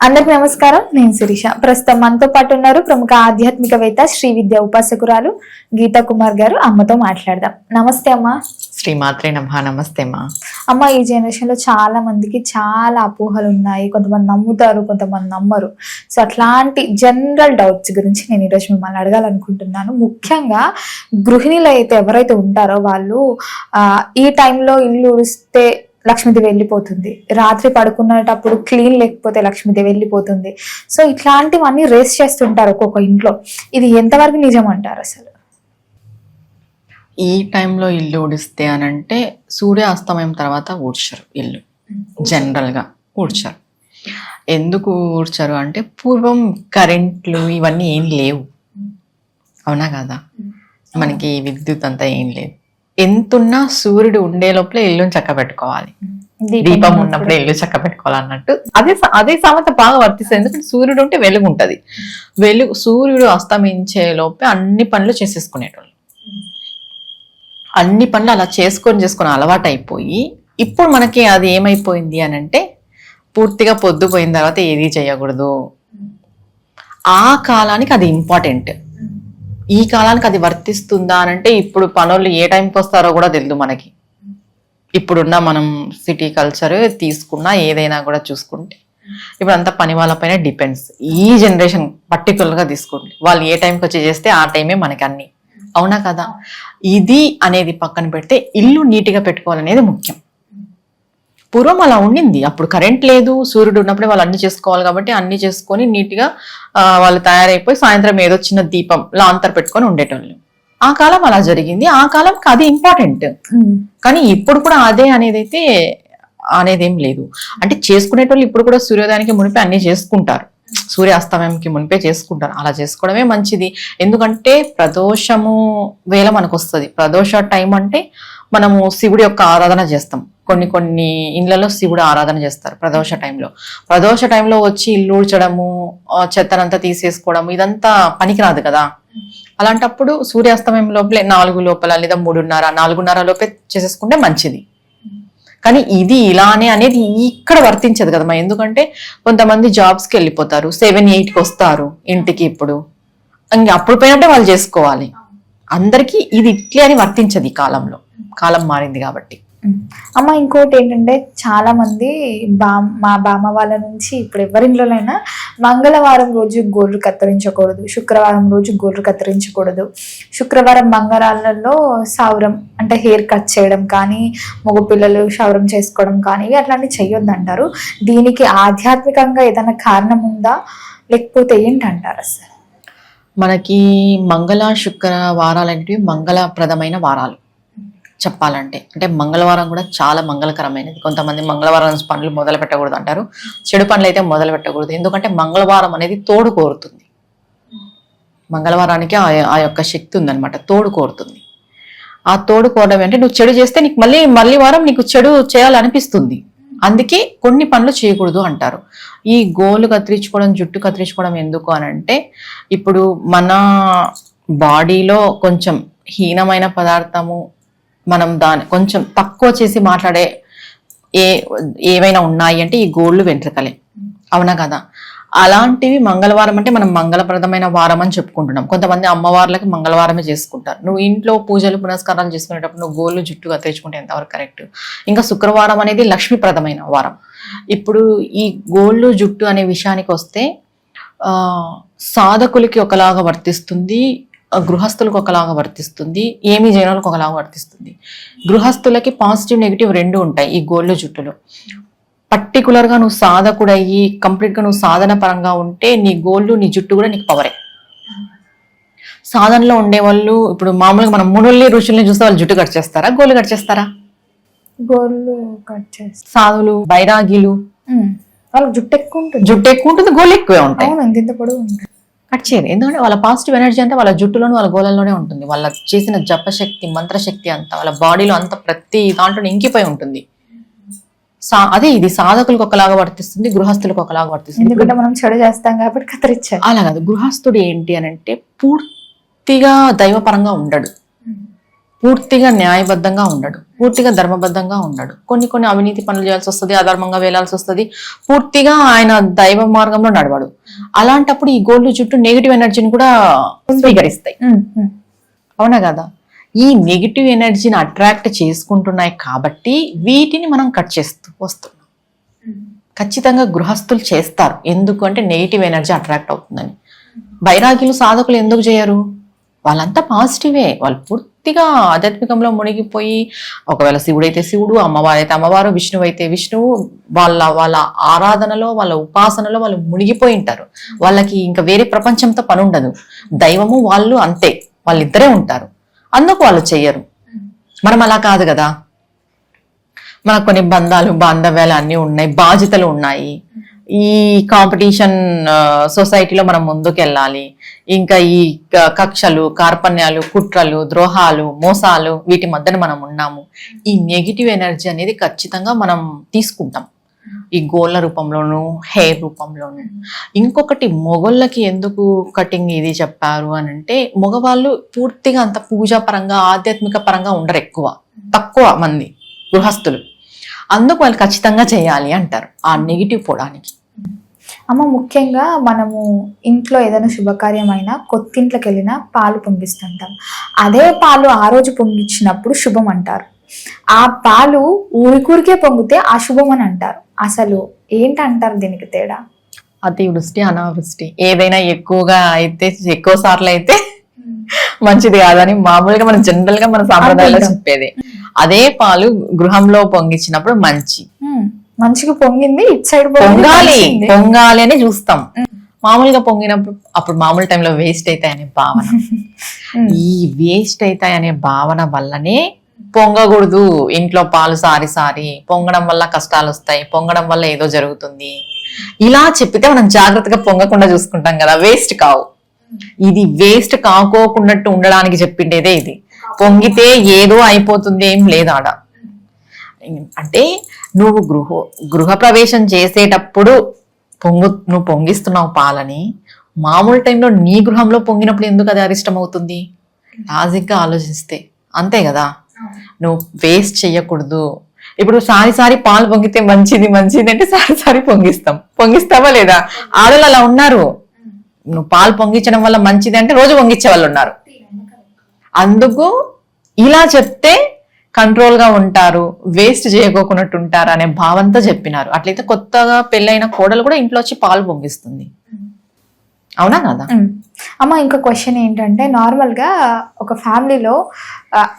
అందరికి నమస్కారం. నేను శిరీష. ప్రస్తుతం మనతో పాటు ఉన్నారు ప్రముఖ ఆధ్యాత్మికవేత్త శ్రీ విద్య ఉపాసకురాలు గీతా కుమార్ గారు. అమ్మతో మాట్లాడదాం. నమస్తే అమ్మ. శ్రీమాత్రే నమః. నమస్తే అమ్మా. అమ్మ, ఈ జనరేషన్ లో చాలా మందికి చాలా అపోహలు ఉన్నాయి. కొంతమంది నమ్ముతారు, కొంతమంది నమ్మరు. సో అట్లాంటి జనరల్ డౌట్స్ గురించి నేను ఈరోజు మిమ్మల్ని అడగాలనుకుంటున్నాను. ముఖ్యంగా గృహిణులు అయితే ఎవరైతే ఉంటారో వాళ్ళు ఈ టైంలో ఇల్లు ఉడిస్తే లక్ష్మీదేవి వెళ్ళిపోతుంది, రాత్రి పడుకునేటప్పుడు క్లీన్ లేకపోతే లక్ష్మీదేవి వెళ్ళిపోతుంది. సో ఇట్లాంటివన్నీ రేస్ చేస్తుంటారు ఒక్కొక్క ఇంట్లో. ఇది ఎంతవరకు నిజం అంటారు అసలు? ఈ టైంలో ఇల్లు ఊడిస్తే అనంటే సూర్యాస్తమయం తర్వాత ఊడ్చరు ఇల్లు. జనరల్గా ఊడ్చరు. ఎందుకు ఊడ్చరు అంటే పూర్వం కరెంట్లు ఇవన్నీ ఏం లేవు, అవునా కదా? మనకి విద్యుత్ అంతా ఏం లేదు. ఎంతున్నా సూర్యుడు ఉండే లోపల ఇల్లుని చక్క పెట్టుకోవాలి, దీపం ఉన్నప్పుడే ఇల్లు చక్క పెట్టుకోవాలి అన్నట్టు. అదే సామెత బాగా వర్తిస్తుంది. ఎందుకంటే సూర్యుడు ఉంటే వెలుగు ఉంటది. సూర్యుడు అస్తమించే లోపే అన్ని పనులు చేసేసుకునేటోళ్ళు. అన్ని పనులు అలా చేసుకొని అలవాటు అయిపోయి ఇప్పుడు మనకి అది ఏమైపోయింది అని అంటే పూర్తిగా పొద్దుపోయిన తర్వాత ఏది చేయకూడదు. ఆ కాలానికి అది ఇంపార్టెంట్. ఈ కాలానికి అది వర్తిస్తుందా అనంటే ఇప్పుడు పనులు ఏ టైంకి వస్తారో కూడా తెలియదు మనకి. ఇప్పుడున్న మనం సిటీ కల్చర్ తీసుకున్నా ఏదైనా కూడా చూసుకుంటే ఇప్పుడు అంతా పని వాళ్ళపైన డిపెండ్స్. ఈ జనరేషన్ పర్టికులర్గా తీసుకోండి, వాళ్ళు ఏ టైంకి వచ్చి చేస్తే ఆ టైమే మనకి అన్ని, అవునా కదా? ఇది అనేది పక్కన పెడితే ఇల్లు నీట్గా పెట్టుకోవాలనేది ముఖ్యం. పూర్వం అలా ఉండింది. అప్పుడు కరెంట్ లేదు, సూర్యుడు ఉన్నప్పుడే వాళ్ళు అన్ని చేసుకోవాలి కాబట్టి అన్ని చేసుకొని నీట్గా వాళ్ళు తయారైపోయి సాయంత్రం ఏదో చిన్న దీపం లాంతర్ పెట్టుకొని ఉండేటోళ్ళు. ఆ కాలం అలా జరిగింది. ఆ కాలంకి అది ఇంపార్టెంట్. కానీ ఇప్పుడు కూడా అదే అనేది ఏం లేదు. అంటే చేసుకునేటోళ్ళు ఇప్పుడు కూడా సూర్యోదయానికి మునిపే అన్ని చేసుకుంటారు, సూర్యాస్తమయంకి మునిపే చేసుకుంటారు. అలా చేసుకోవడమే మంచిది. ఎందుకంటే ప్రదోషము వేళ మనకు వస్తుంది. ప్రదోష టైం అంటే మనము శివుడి యొక్క ఆరాధన చేస్తాం. కొన్ని ఇళ్లలో శివుడు ఆరాధన చేస్తారు ప్రదోష టైంలో. ప్రదోష టైంలో వచ్చి ఇల్లు ఊడ్చడము, చెత్తనంతా తీసేసుకోవడము ఇదంతా పనికిరాదు కదా. అలాంటప్పుడు సూర్యాస్తమయం లోపలే 4 లోపల లేదా 3:30, 4:30 లోపే చేసేసుకుంటే మంచిది. కానీ ఇది ఇలానే అనేది ఇక్కడ వర్తించదు కదమ్మా. ఎందుకంటే కొంతమంది జాబ్స్కి వెళ్ళిపోతారు, 7, 8కి వస్తారు ఇంటికి. ఇప్పుడు ఇంక అప్పుడు పోయినట్టే వాళ్ళు చేసుకోవాలి. అందరికీ ఇది ఇట్లే అని వర్తించదు. ఈ కాలంలో కాలం మారింది కాబట్టి. అమ్మ, ఇంకోటి ఏంటంటే చాలా మంది మా బామ్మ వాళ్ళ నుంచి ఇప్పుడు ఎవరింట్లోనైనా మంగళవారం రోజు గోర్లు కత్తిరించకూడదు, శుక్రవారం రోజు గోర్లు కత్తిరించకూడదు, శుక్రవారం మంగళవారాలలో సౌరం అంటే హెయిర్ కట్ చేయడం కానీ, మగ పిల్లలు క్షౌరం చేసుకోవడం కానీ అట్లాంటివి చెయ్యొద్దు అంటారు. దీనికి ఆధ్యాత్మికంగా ఏదైనా కారణం ఉందా, లేకపోతే ఏంటంటారు అసలు? మనకి మంగళ శుక్ర వారాలు అనేటివి మంగళప్రదమైన వారాలు చెప్పాలంటే. అంటే మంగళవారం కూడా చాలా మంగళకరమైనది. కొంతమంది మంగళవారం పనులు మొదలు పెట్టకూడదు అంటారు. చెడు పనులు అయితే మొదలు పెట్టకూడదు. ఎందుకంటే మంగళవారం అనేది తోడు కోరుతుంది. మంగళవారానికి ఆ యొక్క శక్తి ఉందన్నమాట, తోడు కోరుతుంది. ఆ తోడు కోరడం అంటే నువ్వు చెడు చేస్తే నీకు మళ్ళీ వారం నీకు చెడు చేయాలనిపిస్తుంది. అందుకే కొన్ని పనులు చేయకూడదు అంటారు. ఈ గోలు కత్తిరించుకోవడం, జుట్టు కత్తిరించుకోవడం ఎందుకు అనంటే ఇప్పుడు మన బాడీలో కొంచెం హీనమైన పదార్థము మనం దాన్ని కొంచెం తక్కువ చేసి మాట్లాడే ఏవైనా ఉన్నాయి అంటే ఈ గోళ్ళు వెంట్రుకలే, అవునా కదా? అలాంటివి మంగళవారం అంటే మనం మంగళప్రదమైన వారం అని చెప్పుకుంటున్నాం. కొంతమంది అమ్మవార్లకి మంగళవారమే చేసుకుంటారు. నువ్వు ఇంట్లో పూజలు పునస్కారాలు చేసుకునేటప్పుడు నువ్వు గోళ్ళు జుట్టు కత్తిరించుకుంటే ఎంతవరకు కరెక్ట్? ఇంకా శుక్రవారం అనేది లక్ష్మీప్రదమైన వారం. ఇప్పుడు ఈ గోళ్ళు జుట్టు అనే విషయానికి వస్తే సాధకులకి ఒకలాగా వర్తిస్తుంది, గృహస్థులకు ఒకలాగా వర్తిస్తుంది, ఏమీ జనాలకు ఒకలాగా వర్తిస్తుంది. గృహస్థులకి పాజిటివ్ నెగిటివ్ 2 ఉంటాయి ఈ గోళ్ళు జుట్టులో. పర్టికులర్గా నువ్వు సాధకుడయ్యి కంప్లీట్గా నువ్వు సాధన పరంగా ఉంటే నీ గోళ్ళు నీ జుట్టు కూడా నీకు పవరే. సాధనలో ఉండేవాళ్ళు ఇప్పుడు మామూలుగా మనం మునుల్ని ఋషుల్ని చూస్తే వాళ్ళు జుట్టు కట్ చేస్తారా, గోళ్ళు కట్ చేస్తారా? గోళ్ళు కట్ చేస్తారు. సాధులు, బైరాగిలు వాళ్ళకి జుట్టు ఎక్కువ ఉంటుంది, గోళ్ళు ఎక్కువే ఉంటాయి. ఇంత పొడవు ఉంటుంది. కట్ చేయరు. ఎందుకంటే వాళ్ళ పాజిటివ్ ఎనర్జీ అంతా వాళ్ళ జుట్టులోను వాళ్ళ గోళంలోనే ఉంటుంది. వాళ్ళ చేసిన జపశక్తి, మంత్రశక్తి అంతా వాళ్ళ బాడీలో అంతా ప్రతి దాంట్లో ఇంకిపోయి ఉంటుంది. ఇది సాధకులకు ఒకలాగా వర్తిస్తుంది, గృహస్థులకు ఒకలాగా వర్తిస్తుంది. ఎందుకంటే మనం చెడు చేస్తాం కాబట్టి కత్తిరించాలి. అలా కాదు. గృహస్థుడు ఏంటి అని అంటే పూర్తిగా దైవపరంగా ఉండడు, పూర్తిగా న్యాయబద్ధంగా ఉండడు, పూర్తిగా ధర్మబద్ధంగా ఉండడు. కొన్ని అవినీతి పనులు చేయాల్సి వస్తుంది, అధర్మంగా వేలాల్సి వస్తుంది, పూర్తిగా ఆయన దైవ మార్గంలో నడవడు. అలాంటప్పుడు ఈ గోల్డ్ చుట్టూ నెగిటివ్ ఎనర్జీని కూడా స్వీకరిస్తాయి. అవునా కదా? ఈ నెగిటివ్ ఎనర్జీని అట్రాక్ట్ చేసుకుంటున్నాయి కాబట్టి వీటిని మనం కట్ చేస్తూ వస్తున్నాం. ఖచ్చితంగా గృహస్థులు చేస్తారు, ఎందుకు అంటే నెగిటివ్ ఎనర్జీ అట్రాక్ట్ అవుతుందని. బైరాగిలు సాధకులు ఎందుకు చేయరు? వాళ్ళంతా పాజిటివే, వాళ్ళు పూర్తిగా ఆధ్యాత్మికంలో మునిగిపోయి, ఒకవేళ శివుడైతే శివుడు, అమ్మవారు అయితే అమ్మవారు, విష్ణువు అయితే విష్ణువు, వాళ్ళ ఆరాధనలో వాళ్ళ ఉపాసనలో వాళ్ళు మునిగిపోయి ఉంటారు. వాళ్ళకి ఇంకా వేరే ప్రపంచంతో పని ఉండదు. దైవము వాళ్ళు అంతే, వాళ్ళిద్దరే ఉంటారు, అందుకు వాళ్ళు చెయ్యరు. మనం అలా కాదు కదా, మనకు కొన్ని బంధాలు బాంధవ్యాలు అన్నీ ఉన్నాయి, బాధ్యతలు ఉన్నాయి. ఈ కాంపిటీషన్ సొసైటీలో మనం ముందుకు వెళ్ళాలి. ఇంకా ఈ కక్షలు, కార్పణ్యాలు, కుట్రలు, ద్రోహాలు, మోసాలు వీటి మధ్యన మనం ఉన్నాము. ఈ నెగిటివ్ ఎనర్జీ అనేది ఖచ్చితంగా మనం తీసుకుంటాం, ఈ గోళ్ళ రూపంలోను, హెయిర్ రూపంలోను. ఇంకొకటి, మొగోళ్ళకి ఎందుకు కటింగ్ ఇది చెప్పారు అని అంటే, మగవాళ్ళు పూర్తిగా అంత పూజా పరంగా ఆధ్యాత్మిక పరంగా ఉండరు, తక్కువ మంది గృహస్థులు. అందుకు వాళ్ళు ఖచ్చితంగా చేయాలి అంటారు, ఆ నెగిటివ్ పోవడానికి. అమ్మ, ముఖ్యంగా మనము ఇంట్లో ఏదైనా శుభకార్యమైనా కొత్తింట్లోకి వెళ్ళినా పాలు పొంగిస్తుంటాం. అదే పాలు ఆ రోజు పొంగించినప్పుడు శుభం అంటారు. ఆ పాలు ఊరికూరికే పొంగితే అశుభం అని అంటారు. అసలు ఏంటంటారు దీనికి తేడా? అతివృష్టి, అనావృష్టి ఏదైనా ఎక్కువగా అయితే, ఎక్కువ సార్లు అయితే మంచిది కాదని మామూలుగా మనం జనరల్ గా మన సాంప్రదాయాల్లో చెప్పేది. అదే పాలు గృహంలో పొంగించినప్పుడు మంచిగా పొంగింది, ఇటు సైడ్ పొంగాలి అని చూస్తాం. మామూలుగా పొంగినప్పుడు అప్పుడు మామూలు టైంలో వేస్ట్ అవుతాయనే భావన, ఈ వేస్ట్ అవుతాయనే భావన వల్లనే పొంగకూడదు. ఇంట్లో పాలు సారి పొంగడం వల్ల కష్టాలు వస్తాయి, పొంగడం వల్ల ఏదో జరుగుతుంది, ఇలా చెప్పితే మనం జాగ్రత్తగా పొంగకుండా చూసుకుంటాం కదా, వేస్ట్ కావు. ఇది వేస్ట్ కాకోకున్నట్టు ఉండడానికి చెప్పిండేదే ఇది. పొంగితే ఏదో అయిపోతుంది, ఏం లేదు ఆడ. అంటే నువ్వు గృహ ప్రవేశం చేసేటప్పుడు నువ్వు పొంగిస్తున్నావు పాలని, మామూలు టైంలో నీ గృహంలో పొంగినప్పుడు ఎందుకు అది అరిష్టం అవుతుంది? లాజిక్ గా ఆలోచిస్తే అంతే కదా. నువ్వు వేస్ట్ చెయ్యకూడదు. ఇప్పుడు సారి పాలు పొంగితే మంచిది అంటే సారి పొంగిస్తావా లేదా? ఆడలు అలా ఉన్నారు. నువ్వు పాలు పొంగించడం వల్ల మంచిది అంటే రోజు పొంగించే వాళ్ళు ఉన్నారు. అందుకు ఇలా చెప్తే కంట్రోల్ గా ఉంటారు, వేస్ట్ చేయకోకున్నట్టు ఉంటారు అనే భావంతో చెప్పినారు. అట్లయితే కొత్తగా పెళ్ళైన కోడలు కూడా ఇంట్లో వచ్చి పాలు పొంగిస్తుంది. అవునా కదా? అమ్మ, ఇంకో క్వశ్చన్ ఏంటంటే, నార్మల్గా ఒక ఫ్యామిలీలో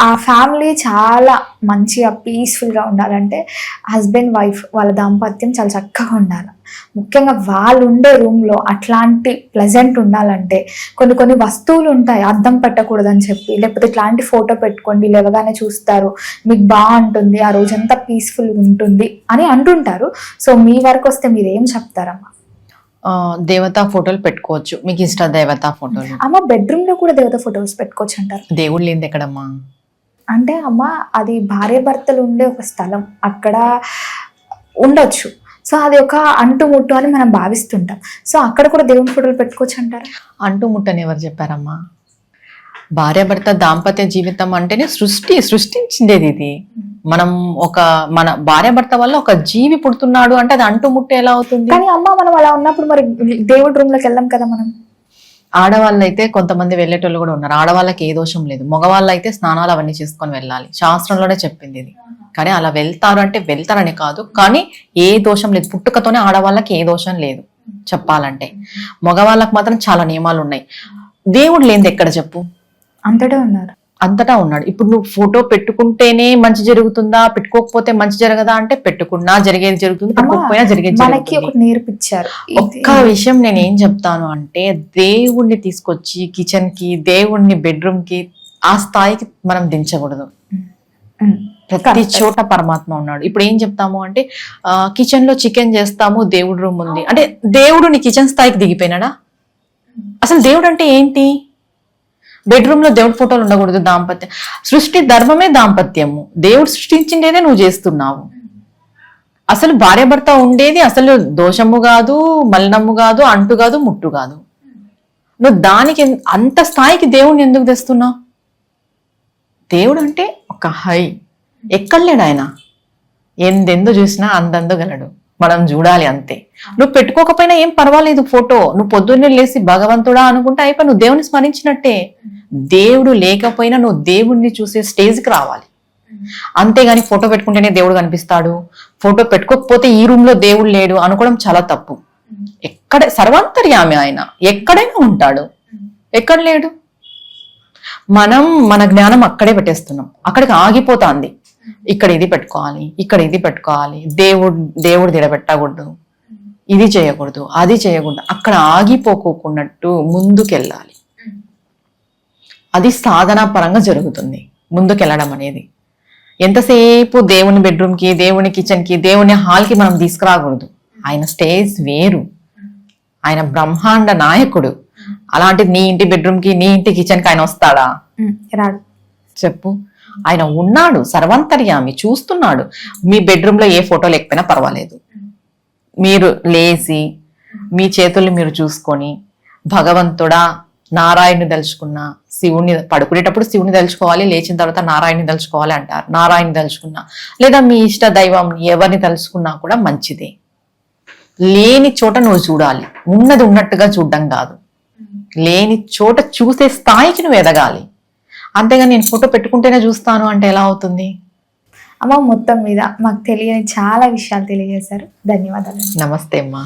ఆ ఫ్యామిలీ చాలా మంచిగా పీస్ఫుల్గా ఉండాలంటే హస్బెండ్ వైఫ్ వాళ్ళ దాంపత్యం చాలా చక్కగా ఉండాలి. ముఖ్యంగా వాళ్ళు ఉండే రూమ్లో అట్లాంటి ప్లెజెంట్ ఉండాలంటే కొన్ని వస్తువులు ఉంటాయి, అద్దం పెట్టకూడదని చెప్పి, లేకపోతే ఇట్లాంటి ఫోటో పెట్టుకోండి, లేవగానే చూస్తారు, మీకు బాగుంటుంది, ఆ రోజంతా పీస్ఫుల్గా ఉంటుంది అని అంటుంటారు. సో మీ వరకు వస్తే మీరు ఏం చెప్తారమ్మా? దేవతా ఫోటోలు పెట్టుకోవచ్చు, మీకు ఇష్ట దేవతా ఫోటోలు. అమ్మ, బెడ్రూమ్ లో కూడా దేవతా ఫోటోస్ పెట్టుకోవచ్చు అంటారు. దేవుడు లేనిది ఎక్కడమ్మా? అంటే అమ్మ, అది భార్య భర్తలు ఉండే ఒక స్థలం, అక్కడ ఉండొచ్చు. సో అది ఒక అంటుముట్టు అని మనం భావిస్తుంటాం. సో అక్కడ కూడా దేవుని ఫోటోలు పెట్టుకోవచ్చు అంటారా? అంటుముట్టని ఎవరు చెప్పారమ్మా? భార్యాభర్త దాంపత్య జీవితం అంటేనే సృష్టించిండేది ఇది. మన భార్యాభర్త వల్ల ఒక జీవి పుడుతున్నాడు అంటే అది అంటుముట్టు ఎలా అవుతుంది? కానీ అమ్మ, మనం అలా ఉన్నప్పుడు మరి దేవుడి రూమ్ లోకి వెళ్ళాం కదా మనం. ఆడవాళ్ళు అయితే కొంతమంది వెళ్ళేటోళ్ళు కూడా ఉన్నారు. ఆడవాళ్ళకి ఏ దోషం లేదు, మగవాళ్ళు అయితే స్నానాలు అవన్నీ చేసుకొని వెళ్ళాలి, శాస్త్రంలోనే చెప్పింది ఇది. కానీ అలా వెళ్తారు అంటే వెళ్తారని కాదు, కానీ ఏ దోషం లేదు, పుట్టుకతోనే ఆడవాళ్ళకి ఏ దోషం లేదు చెప్పాలంటే. మగవాళ్ళకి మాత్రం చాలా నియమాలు ఉన్నాయి. దేవుడు లేనిది ఎక్కడ చెప్పు? అంతటా ఉన్నాడు. ఇప్పుడు నువ్వు ఫోటో పెట్టుకుంటేనే మంచి జరుగుతుందా, పెట్టుకోకపోతే మంచి జరగదా అంటే పెట్టుకున్నా జరిగేది జరుగుతుంది, పెట్టుకోకపోయినా జరిగేది జరుగుతుంది. నేర్పించారు. ఒక్క విషయం నేను ఏం చెప్తాను అంటే, దేవుణ్ణి తీసుకొచ్చి కిచెన్ కి, దేవుణ్ణి బెడ్రూమ్ కి, ఆ స్థాయికి మనం దించకూడదు. ప్రతి చోట పరమాత్మ ఉన్నాడు. ఇప్పుడు ఏం చెప్తాము అంటే, కిచెన్ లో చికెన్ చేస్తాము, దేవుడు రూమ్ ఉంది అంటే దేవుడు నీ కిచెన్ స్థాయికి దిగిపోయినాడా? అసలు దేవుడు అంటే ఏంటి? బెడ్రూమ్ లో దేవుడి ఫోటోలు ఉండకూడదు. దాంపత్యం, సృష్టి ధర్మమే దాంపత్యము. దేవుడు సృష్టించిండేదే నువ్వు చేస్తున్నావు. అసలు భార్యాభర్త ఉండేది అసలు దోషము కాదు, మలినము కాదు, అంటు కాదు, ముట్టు కాదు. నువ్వు దానికి అంత స్థాయికి దేవుణ్ణి ఎందుకు తెస్తున్నావు? దేవుడు అంటే ఒక హై, ఎక్కడ లేడు ఆయన. ఎందెందు చూసినా అందందు గలడు, మనం చూడాలి అంతే. నువ్వు పెట్టుకోకపోయినా ఏం పర్వాలేదు ఫోటో, నువ్వు పొద్దున్నే లేసి భగవంతుడా అనుకుంటే అయిపోయి నువ్వు దేవుని స్మరించినట్టే. దేవుడు లేకపోయినా నువ్వు దేవుణ్ణి చూసే స్టేజ్కి రావాలి. అంతేగాని ఫోటో పెట్టుకుంటేనే దేవుడు కనిపిస్తాడు, ఫోటో పెట్టుకోకపోతే ఈ రూమ్ లో దేవుడు లేడు అనుకోవడం చాలా తప్పు. సర్వాంతర్యామి ఆయన, ఎక్కడైనా ఉంటాడు. ఎక్కడ లేడు? మనం మన జ్ఞానం అక్కడే పెట్టేస్తున్నాం, అక్కడికి ఆగిపోతాంది. ఇక్కడ ఇది పెట్టుకోవాలి, ఇక్కడ ఇది పెట్టుకోవాలి, దేవుడు దిడబెట్టకూడదు, ఇది చేయకూడదు, అది చేయకూడదు, అక్కడ ఆగిపోకున్నట్టు ముందుకెళ్ళాలి. అది సాధనా పరంగా జరుగుతుంది ముందుకెళ్ళడం అనేది. ఎంతసేపు దేవుని బెడ్రూమ్కి, దేవుని కిచెన్కి, దేవుని హాల్కి మనం తీసుకురాకూడదు. ఆయన స్టేజ్ వేరు, ఆయన బ్రహ్మాండ నాయకుడు. అలాంటి నీ ఇంటి బెడ్రూమ్కి, నీ ఇంటి కిచెన్కి ఆయన వస్తాడా? రాడు. చెప్పు. ఆయన ఉన్నాడు, సర్వాంతర్యామి, చూస్తున్నాడు. మీ బెడ్రూమ్ లో ఏ ఫోటో లేకపోయినా పర్వాలేదు, మీరు లేచి మీ చేతుల్ని మీరు చూసుకొని భగవంతుడా నారాయణ్ని తలుచుకున్నా, శివుణ్ణి, పడుకునేటప్పుడు శివుని తలుచుకోవాలి, లేచిన తర్వాత నారాయణ్ని తలుచుకోవాలి అంటారు. నారాయణ్ని తలుచుకున్నా లేదా మీ ఇష్ట దైవం ఎవరిని తలుచుకున్నా కూడా మంచిదే. లేని చోట నువ్వు చూడాలి, ఉన్నది ఉన్నట్టుగా చూడడం కాదు. లేని చోట చూసే స్థాయికి నువ్వు ఎదగాలి. అంతేగాని నేను ఫోటో పెట్టుకుంటేనే చూస్తాను అంటే ఎలా అవుతుంది? అమ్మ, మొత్తం మీద మాకు తెలియని చాలా విషయాలు తెలియజేశారు. ధన్యవాదాలు. నమస్తే అమ్మా.